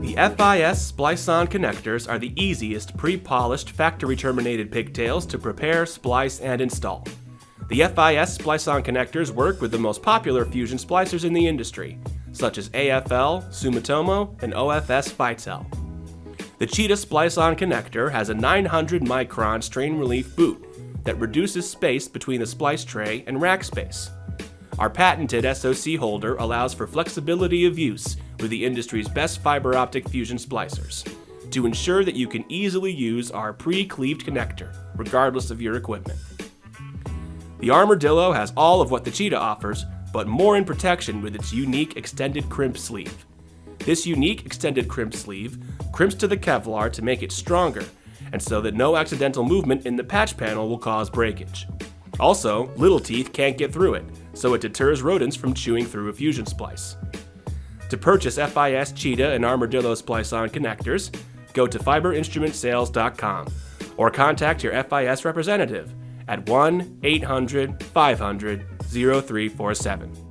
The FIS Splice-On Connectors are the easiest pre-polished factory-terminated pigtails to prepare, splice, and install. The FIS Splice-On Connectors work with the most popular fusion splicers in the industry, such as AFL, Sumitomo, and OFS Fitel. The Cheetah Splice-On Connector has a 900 micron strain relief boot that reduces space between the splice tray and rack space. Our patented SoC holder allows for flexibility of use with the industry's best fiber optic fusion splicers to ensure that you can easily use our pre-cleaved connector, regardless of your equipment. The Armordillo has all of what the Cheetah offers, but more in protection with its unique extended crimp sleeve. This unique extended crimp sleeve crimps to the Kevlar to make it stronger, and so that no accidental movement in the patch panel will cause breakage. Also, little teeth can't get through it, so it deters rodents from chewing through a fusion splice. To purchase FIS Cheetah and Armordillo Splice-On Connectors, go to fiberinstrumentsales.com or contact your FIS representative at 1-800-500-0347.